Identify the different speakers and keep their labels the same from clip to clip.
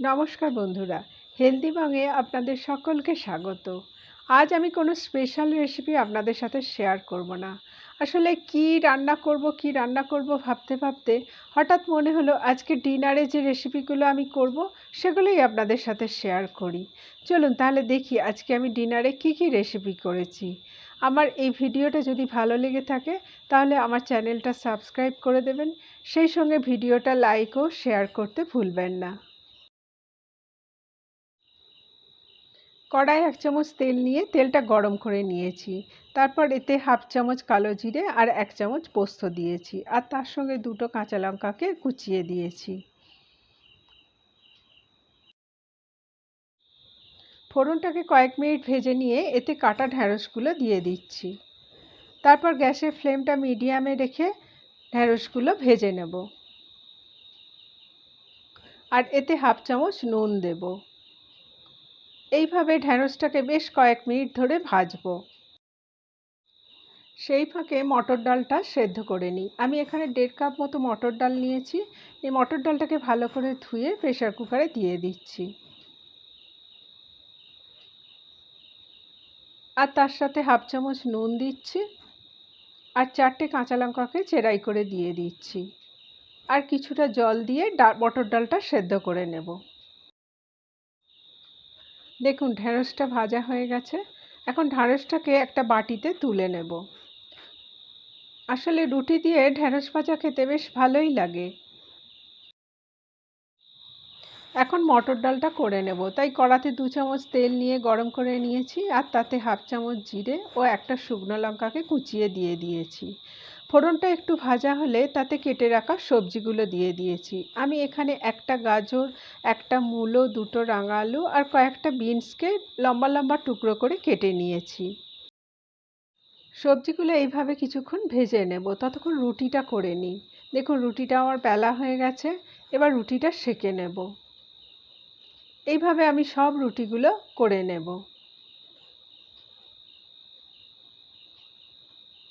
Speaker 1: নমস্কার বন্ধুরা, হেলদি বংয়ে আপনাদের সকলকে স্বাগত। আজ আমি কোনো স্পেশাল রেসিপি আপনাদের সাথে শেয়ার করব না। আসলে কি রান্না করব ভাবতে ভাবতে হঠাৎ মনে হলো আজকে ডিনারে যে রেসিপিগুলো আমি করব সেগুলোই আপনাদের সাথে শেয়ার করি। চলুন তাহলে দেখি আজকে আমি ডিনারে কি রেসিপি করেছি। আমার এই ভিডিওটা যদি ভালো লেগে থাকে তাহলে আমার চ্যানেলটা সাবস্ক্রাইব করে দেবেন, সেই সঙ্গে ভিডিওটা লাইক ও শেয়ার করতে ভুলবেন না। কড়াই 1 চামচ তেল নিয়ে তেলটা গরম করে নিয়েছি। তারপর এতে হাফ চামচ কালো জিরে আর 1 চামচ পোস্ত দিয়েছি, আর তার সঙ্গে 2টো কাঁচা লঙ্কাকে কুচিয়ে দিয়েছি। ফোড়নটাকে কয়েক মিনিট ভেজে নিয়ে এতে কাটা ঢ্যাঁড়সগুলো দিয়ে দিচ্ছি। তারপর গ্যাসের ফ্লেমটা মিডিয়ামে রেখে ঢ্যাঁড়সগুলো ভেজে নেব, আর এতে হাফ চামচ নুন দেব। এইভাবে ঢ্যাঁড়সটাকে বেশ কয়েক মিনিট ধরে ভাজবো। সেই ফাঁকে মটর ডালটা সেদ্ধ করে নিই। আমি এখানে 1.5 কাপ মতো মটর ডাল নিয়েছি। এই মটর ডালটাকে ভালো করে ধুয়ে প্রেসার কুকারে দিয়ে দিচ্ছি, আর তার সাথে হাফ চামচ নুন দিচ্ছি, আর 4টে কাঁচা লঙ্কাকে চেরাই করে দিয়ে দিচ্ছি, আর কিছুটা জল দিয়ে মটর ডালটা সেদ্ধ করে নেব। দেখুন ঢ্যাঁড়সটা ভাজা হয়ে গেছে। এখন ঢ্যাঁড়সটাকে একটা বাটিতে তুলে নেব। আসলে রুটি দিয়ে ঢ্যাঁড়স ভাজা খেতে বেশ ভালোই লাগে। এখন মটর ডালটা করে নেব, তাই কড়াতে 2 চামচ তেল নিয়ে গরম করে নিয়েছি, আর তাতে হাফ চামচ জিরে ও একটা শুকনো লঙ্কাকে কুচিয়ে দিয়ে দিয়েছি। ফোড়নটা একটু ভাজা হলে তাতে কেটে রাখা সবজিগুলো দিয়ে দিয়েছি। আমি এখানে একটা গাজর, একটা মূলো, 2টো রাঙা আলু আর কয়েকটা বিনসকে লম্বা লম্বা টুকরো করে কেটে নিয়েছি। সবজিগুলো এইভাবে কিছুক্ষণ ভেজে নেব, ততক্ষণ রুটিটা করে নিই। দেখুন রুটিটা আমার বেলা হয়ে গেছে, এবার রুটিটা সেঁকে নেব। এইভাবে আমি সব রুটিগুলো করে নেব।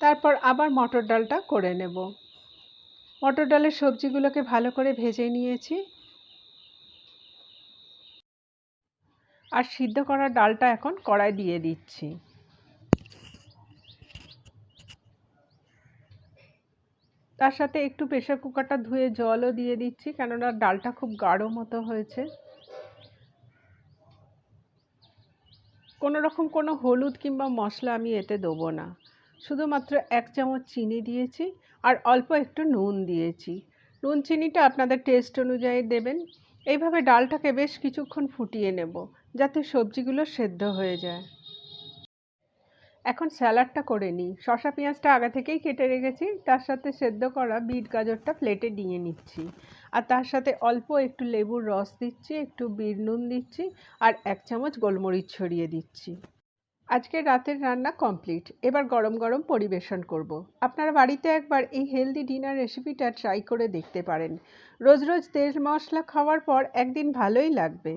Speaker 1: তারপর আবার মটর ডালটা করে নেব। মটর ডালের সবজিগুলোকে ভালো করে ভেজে নিয়েছি, আর সিদ্ধ করা ডালটা এখন কড়াই দিয়ে দিচ্ছি। তার সাথে একটু প্রেসার কুকারটা ধুয়ে জলও দিয়ে দিচ্ছি, কেননা ডালটা খুব গাঢ় মতো হয়েছে। কোনো হলুদ কিংবা মশলা আমি এতে দেবো না। শুধুমাত্র 1 চামচ চিনি দিয়েছি, আর অল্প একটু নুন দিয়েছি। নুন চিনিটা আপনাদের টেস্ট অনুযায়ী দেবেন। এইভাবে ডালটাকে বেশ কিছুক্ষণ ফুটিয়ে নেব, যাতে সবজিগুলো সেদ্ধ হয়ে যায়। এখন স্যালাডটা করে নিই। শসা পেঁয়াজটা আগে থেকেই কেটে রেখেছি, তার সাথে সেদ্ধ করা বিট গাজরটা প্লেটে নিয়ে নিচ্ছি, আর তার সাথে অল্প একটু লেবুর রস দিচ্ছি, একটু বিট নুন দিচ্ছি, আর 1 চামচ গোলমরিচ ছড়িয়ে দিচ্ছি। আজকে রাতের রান্না কমপ্লিট। এবার গরম গরম পরিবেশন করব। আপনারা বাড়িতে একবার এই হেলদি ডিনার রেসিপিটা ট্রাই করে দেখতে পারেন। রোজ রোজ তেল মশলা খাওয়ার পর একদিন ভালোই লাগবে।